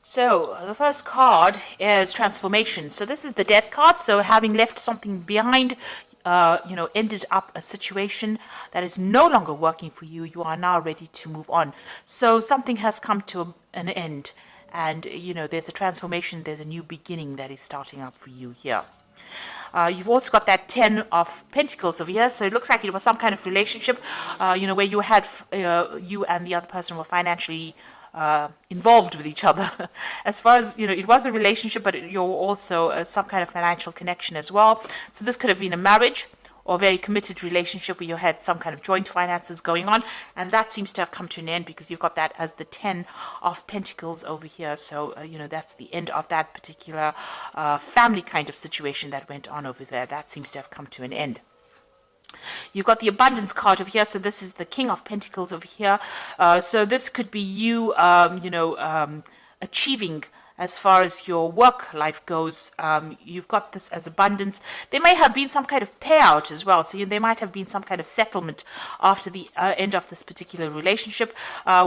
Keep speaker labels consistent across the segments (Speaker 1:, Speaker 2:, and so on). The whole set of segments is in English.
Speaker 1: So the first card is transformation. So this is the death card. So having left something behind, ended up a situation that is no longer working for you, you are now ready to move on. So something has come to an end, and there's a transformation, there's a new beginning that is starting up for you here. You've also got that 10 of Pentacles over here. So it looks like it was some kind of relationship, where you had, you and the other person were financially involved with each other. As far as, it was a relationship, but you're also some kind of financial connection as well. So this could have been a marriage or a very committed relationship where you had some kind of joint finances going on. And that seems to have come to an end because you've got that as the 10 of Pentacles over here. So, that's the end of that particular family kind of situation that went on over there. That seems to have come to an end. You've got the abundance card over here. So this is the King of Pentacles over here. So this could be you, achieving as far as your work life goes. You've got this as abundance. There may have been some kind of payout as well. So there might have been some kind of settlement after the end of this particular relationship.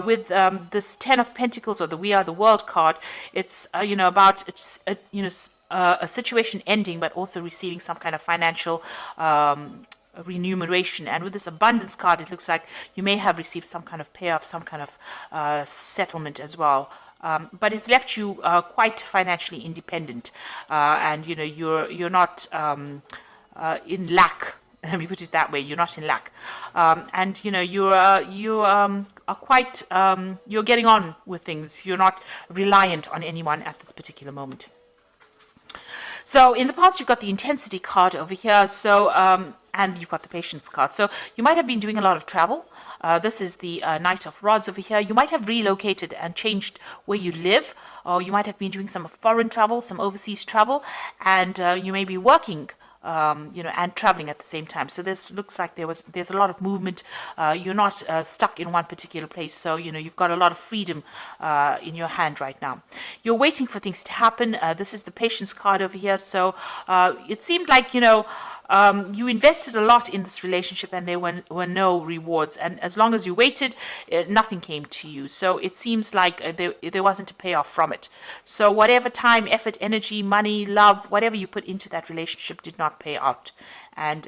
Speaker 1: With this 10 of Pentacles or the We Are the World card, it's, about, a situation ending, but also receiving some kind of financial remuneration. And with this abundance card, it looks like you may have received some kind of payoff, some kind of settlement as well. But it's left you quite financially independent, and you're not in lack. Let me put it that way. You're not in lack, and you are quite you're getting on with things. You're not reliant on anyone at this particular moment. So in the past, you've got the intensity card over here. So and you've got the patience card. So you might have been doing a lot of travel. This is the Knight of Rods over here. You might have relocated and changed where you live, or you might have been doing some foreign travel, some overseas travel, and you may be working, and traveling at the same time. So this looks like there's a lot of movement. You're not stuck in one particular place. So, you've got a lot of freedom in your hand right now. You're waiting for things to happen. This is the patience card over here. So it seemed like, you invested a lot in this relationship and there were no rewards. And as long as you waited, nothing came to you. So it seems like there wasn't a payoff from it. So whatever time, effort, energy, money, love, whatever you put into that relationship did not pay out. And,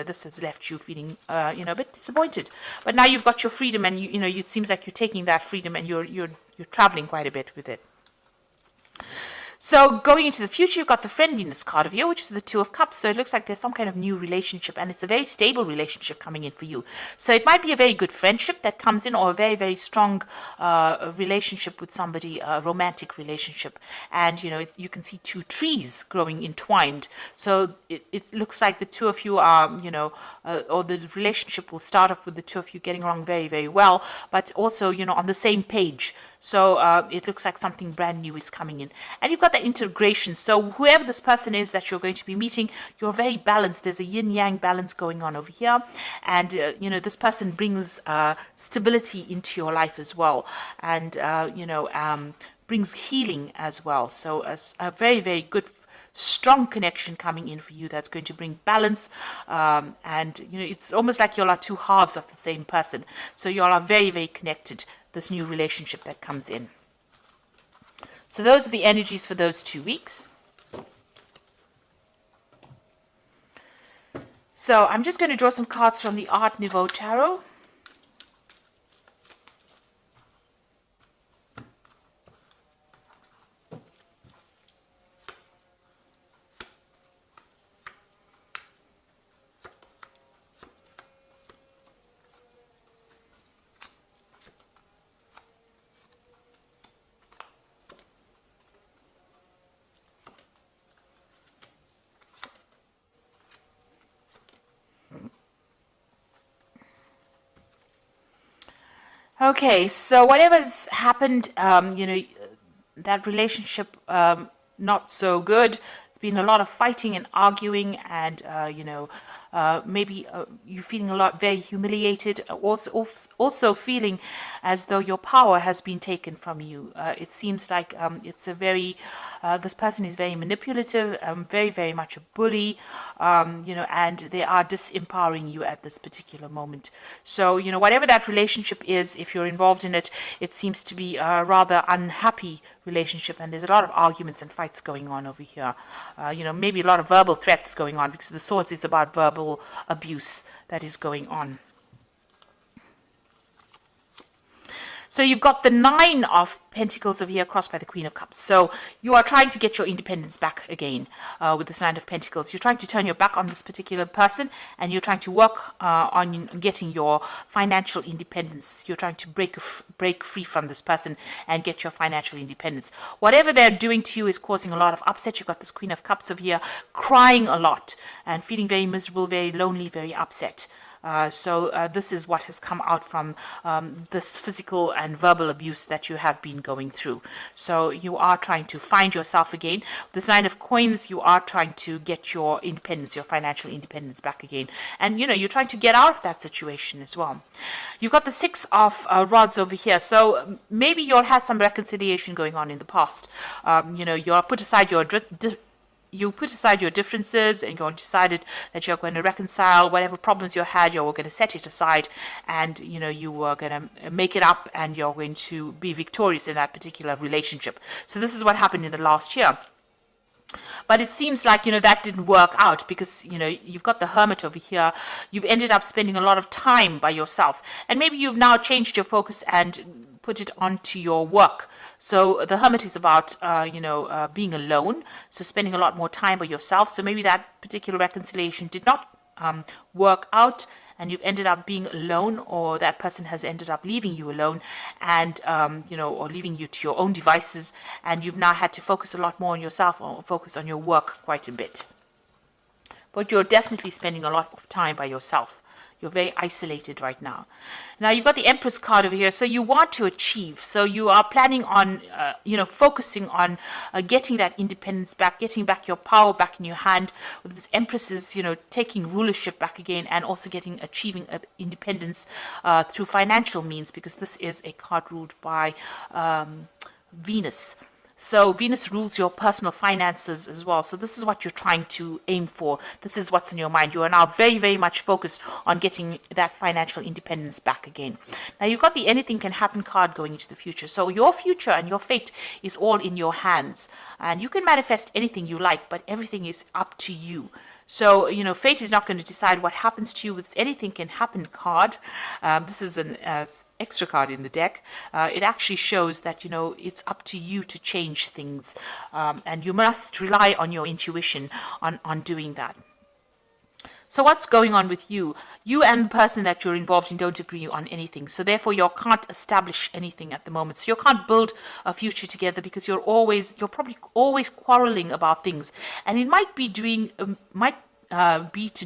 Speaker 1: this has left you feeling, a bit disappointed. But now you've got your freedom and, it seems like you're taking that freedom and you're traveling quite a bit with it. So going into the future, you've got the friendliness card of you, which is the Two of Cups. So it looks like there's some kind of new relationship, and it's a very stable relationship coming in for you. So it might be a very good friendship that comes in, or a very, very strong relationship with somebody, a romantic relationship. And, you can see two trees growing entwined. So it looks like the two of you are, or the relationship will start off with the two of you getting along very, very well, but also, on the same page. So it looks like something brand new is coming in. And you've got the integration. So whoever this person is that you're going to be meeting, you're very balanced. There's a yin-yang balance going on over here. And, this person brings stability into your life as well. And, brings healing as well. So a very, very good strong connection coming in for you that's going to bring balance, and it's almost like you all are two halves of the same person. So you all are very, very connected, this new relationship that comes in. So those are the energies for those 2 weeks. So I'm just going to draw some cards from the Art Nouveau Tarot. Okay, so whatever's happened, that relationship, not so good. It's been a lot of fighting and arguing and, maybe you're feeling a lot very humiliated, also feeling as though your power has been taken from you. It seems like it's a very this person is very manipulative, very, very much a bully, and they are disempowering you at this particular moment. So, whatever that relationship is, if you're involved in it, it seems to be a rather unhappy relationship, and there's a lot of arguments and fights going on over here. Maybe a lot of verbal threats going on, because the Swords is about verbal abuse that is going on. So you've got the Nine of Pentacles over here crossed by the Queen of Cups. So you are trying to get your independence back again with this Nine of Pentacles. You're trying to turn your back on this particular person, and you're trying to work on getting your financial independence. You're trying to break free from this person and get your financial independence. Whatever they're doing to you is causing a lot of upset. You've got this Queen of Cups over here crying a lot and feeling very miserable, very lonely, very upset. So this is what has come out from this physical and verbal abuse that you have been going through. So you are trying to find yourself again. This Nine of Coins, you are trying to get your independence, your financial independence back again. And, you're trying to get out of that situation as well. You've got the Six of Rods over here. So maybe you'll had some reconciliation going on in the past. You'll put aside your differences, and you decided that you're going to reconcile whatever problems you had. You're going to set it aside, and you were going to make it up, and you're going to be victorious in that particular relationship. So this is what happened in the last year. But it seems like, that didn't work out, because, you've got the Hermit over here. You've ended up spending a lot of time by yourself, and maybe you've now changed your focus and put it onto your work. So the Hermit is about, being alone, so spending a lot more time by yourself. So maybe that particular reconciliation did not work out, and you've ended up being alone, or that person has ended up leaving you alone, and, or leaving you to your own devices, and you've now had to focus a lot more on yourself, or focus on your work quite a bit. But you're definitely spending a lot of time by yourself. You're very isolated right now. Now, you've got the Empress card over here. So you want to achieve. So you are planning on, focusing on getting that independence back, getting back your power back in your hand. With this Empresses, taking rulership back again, and also achieving independence through financial means, because this is a card ruled by Venus. So Venus rules your personal finances as well. So this is what you're trying to aim for. This is what's in your mind. You are now very, very much focused on getting that financial independence back again. Now, you've got the Anything Can Happen card going into the future. So your future and your fate is all in your hands. And you can manifest anything you like, but everything is up to you. So, fate is not going to decide what happens to you with this Anything Can Happen card. This is an extra card in the deck. It actually shows that, it's up to you to change things. And you must rely on your intuition on doing that. So what's going on with you? You and the person that you're involved in don't agree on anything. So therefore, you can't establish anything at the moment. So you can't build a future together, because you're probably always quarreling about things. And it might be to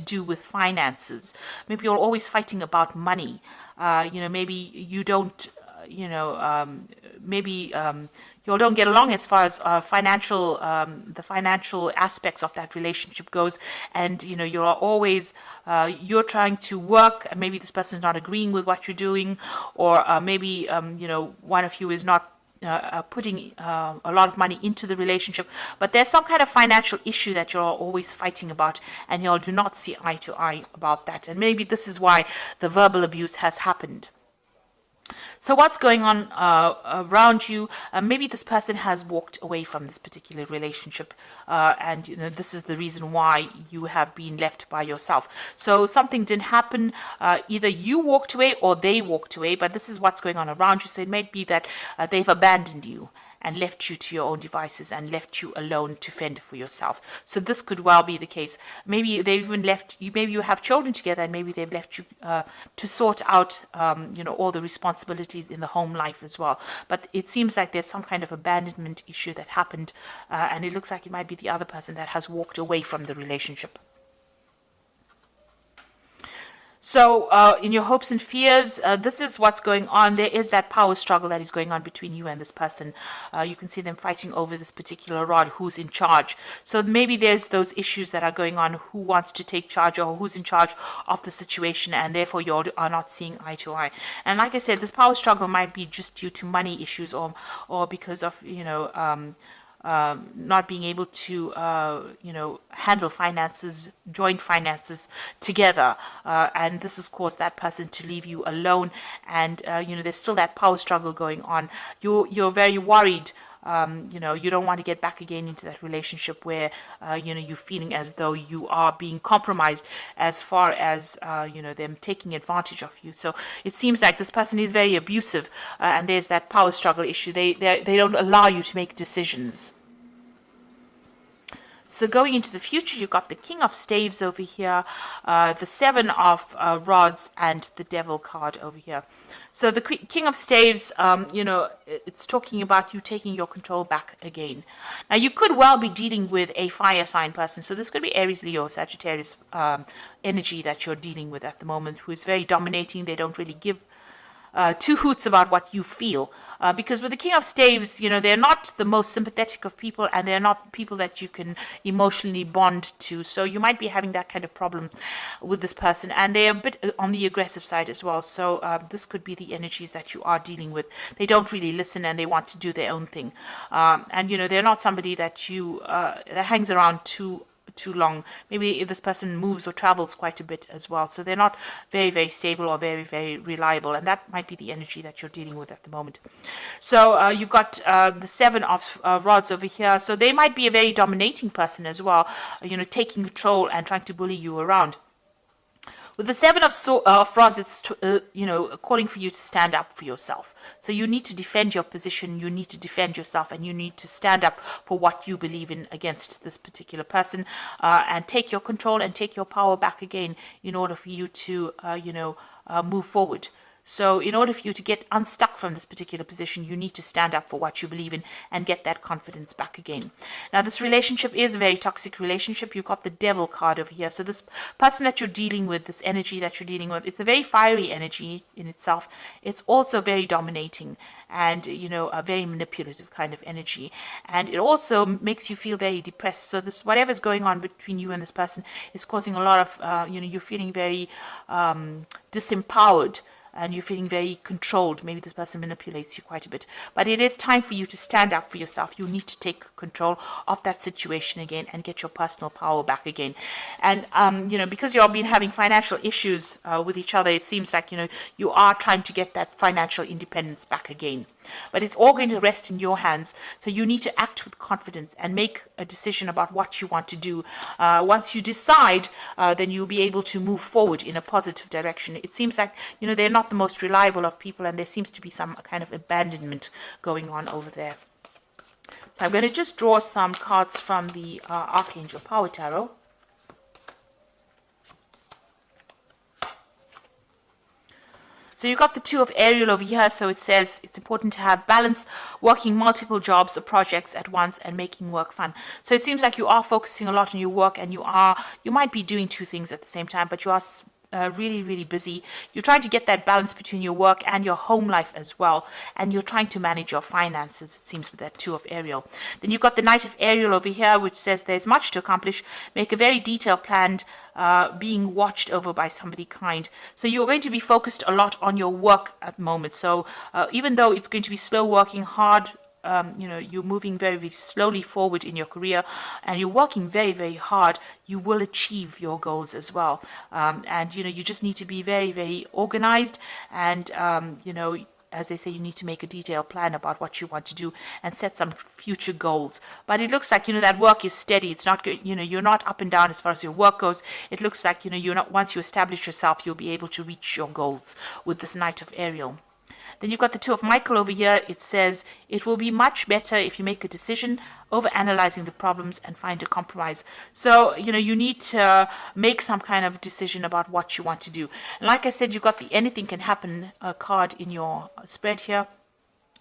Speaker 1: do with finances. Maybe you're always fighting about money. Maybe you don't, you don't get along as far as the financial aspects of that relationship goes, and you're always you're trying to work, and maybe this person is not agreeing with what you're doing, or maybe one of you is not putting a lot of money into the relationship, but there's some kind of financial issue that you're always fighting about, and you do not see eye to eye about that, and maybe this is why the verbal abuse has happened. So what's going on around you? Maybe this person has walked away from this particular relationship, and this is the reason why you have been left by yourself. So something didn't happen. Either you walked away or they walked away, but this is what's going on around you. So it may be that they've abandoned you and left you to your own devices and left you alone to fend for yourself. So this could well be the case. Maybe they've even left you, maybe you have children together, and maybe they've left you to sort out, all the responsibilities in the home life as well. But it seems like there's some kind of abandonment issue that happened, and it looks like it might be the other person that has walked away from the relationship. So in your hopes and fears, this is what's going on. There is that power struggle that is going on between you and this person. You can see them fighting over this particular rod, who's in charge. So maybe there's those issues that are going on, who wants to take charge or who's in charge of the situation, and therefore you are not seeing eye to eye. And like I said, this power struggle might be just due to money issues, or because of, not being able to, handle finances, joint finances together. And this has caused that person to leave you alone. And, there's still that power struggle going on. You're very worried. You don't want to get back again into that relationship where, you're feeling as though you are being compromised as far as, them taking advantage of you. So it seems like this person is very abusive, and there's that power struggle issue. They don't allow you to make decisions. So going into the future, you've got the King of Staves over here, the Seven of Rods, and the Devil card over here. So the King of Staves, it's talking about you taking your control back again. Now, you could well be dealing with a fire sign person. So this could be Aries, Leo, Sagittarius energy that you're dealing with at the moment, who is very dominating. They don't really give two hoots about what you feel, because with the King of Staves, they're not the most sympathetic of people, and they're not people that you can emotionally bond to. So you might be having that kind of problem with this person, and they're a bit on the aggressive side as well. So this could be the energies that you are dealing with. They don't really listen, and they want to do their own thing, and they're not somebody that that hangs around too long. Maybe if this person moves or travels quite a bit as well. So they're not very, very stable or very, very reliable. And that might be the energy that you're dealing with at the moment. So you've got the Seven of Rods over here. So they might be a very dominating person as well, taking control and trying to bully you around. With the Seven of Rods, it's calling for you to stand up for yourself. So you need to defend your position, you need to defend yourself, and you need to stand up for what you believe in against this particular person, and take your control and take your power back again in order for you to, move forward. So in order for you to get unstuck from this particular position, you need to stand up for what you believe in and get that confidence back again. Now, this relationship is a very toxic relationship. You've got the Devil card over here. So this person that you're dealing with, this energy that you're dealing with, it's a very fiery energy in itself. It's also very dominating and, a very manipulative kind of energy. And it also makes you feel very depressed. So this, whatever's going on between you and this person is causing a lot of, you're feeling very disempowered, and you're feeling very controlled. Maybe this person manipulates you quite a bit. But it is time for you to stand up for yourself. You need to take control of that situation again and get your personal power back again. And, because you've been having financial issues with each other, it seems like, you are trying to get that financial independence back again. But it's all going to rest in your hands. So you need to act with confidence and make a decision about what you want to do. Once you decide, then you'll be able to move forward in a positive direction. It seems like, they're not the most reliable of people, and there seems to be some kind of abandonment going on over there. So I'm going to just draw some cards from the Archangel Power Tarot. So you've got the Two of Ariel over here. So it says it's important to have balance, working multiple jobs or projects at once and making work fun. So it seems like you are focusing a lot on your work, and you might be doing two things at the same time, but you are really, really busy. You're trying to get that balance between your work and your home life as well, and you're trying to manage your finances, it seems, with that Two of Ariel. Then you've got the Knight of Ariel over here, which says there's much to accomplish. Make a very detailed plan, being watched over by somebody kind. So you're going to be focused a lot on your work at the moment. So even though it's going to be slow working, hard, you're moving very, very slowly forward in your career, and you're working very, very hard, you will achieve your goals as well. And, you just need to be very, very organized, and, as they say, you need to make a detailed plan about what you want to do and set some future goals. But it looks like, that work is steady. It's not, you're not up and down as far as your work goes. It looks like, you're not, once you establish yourself, you'll be able to reach your goals with this Knight of Ariel. Then you've got the Two of Michael over here. It says, it will be much better if you make a decision over analyzing the problems and find a compromise. So, you need to make some kind of decision about what you want to do. And like I said, you've got the anything can happen card in your spread here.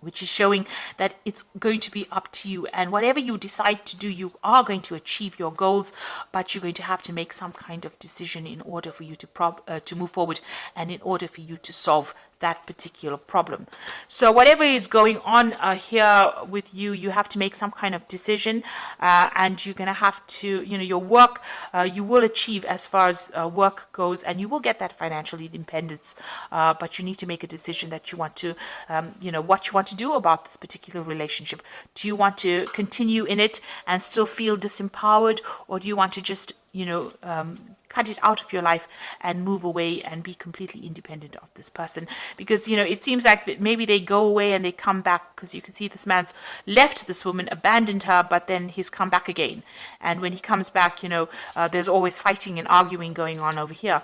Speaker 1: which is showing that it's going to be up to you, and whatever you decide to do, you are going to achieve your goals, but you're going to have to make some kind of decision in order for you to move forward, and in order for you to solve that particular problem. So whatever is going on here with you, you have to make some kind of decision, and you're going to have to, your work, you will achieve as far as work goes, and you will get that financial independence, but you need to make a decision that you want to, what you want to do about this particular relationship. Do you want to continue in it and still feel disempowered, or do you want to just, cut it out of your life and move away and be completely independent of this person? Because it seems like that maybe they go away and they come back, because you can see this man's left this woman, abandoned her, but then he's come back again. And when he comes back, there's always fighting and arguing going on over here,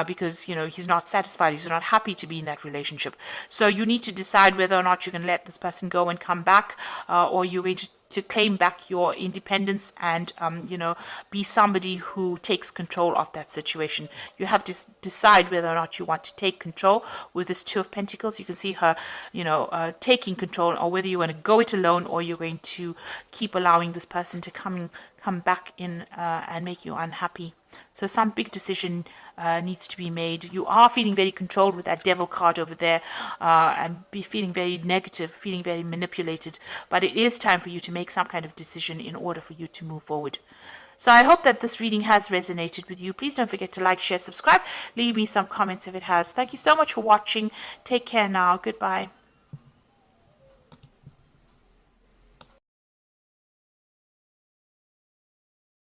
Speaker 1: because he's not satisfied, he's not happy to be in that relationship. So you need to decide whether or not you can let this person go and come back, or you're going to claim back your independence and be somebody who takes control of that situation. You have to decide whether or not you want to take control. With this Two of Pentacles, you can see her taking control, or whether you want to go it alone, or you're going to keep allowing this person to come back in and make you unhappy. So some big decision needs to be made. You are feeling very controlled with that Devil card over there, and be feeling very negative, feeling very manipulated. But it is time for you to make some kind of decision in order for you to move forward. So I hope that this reading has resonated with you. Please don't forget to like, share, subscribe. Leave me some comments if it has. Thank you so much for watching. Take care now. Goodbye.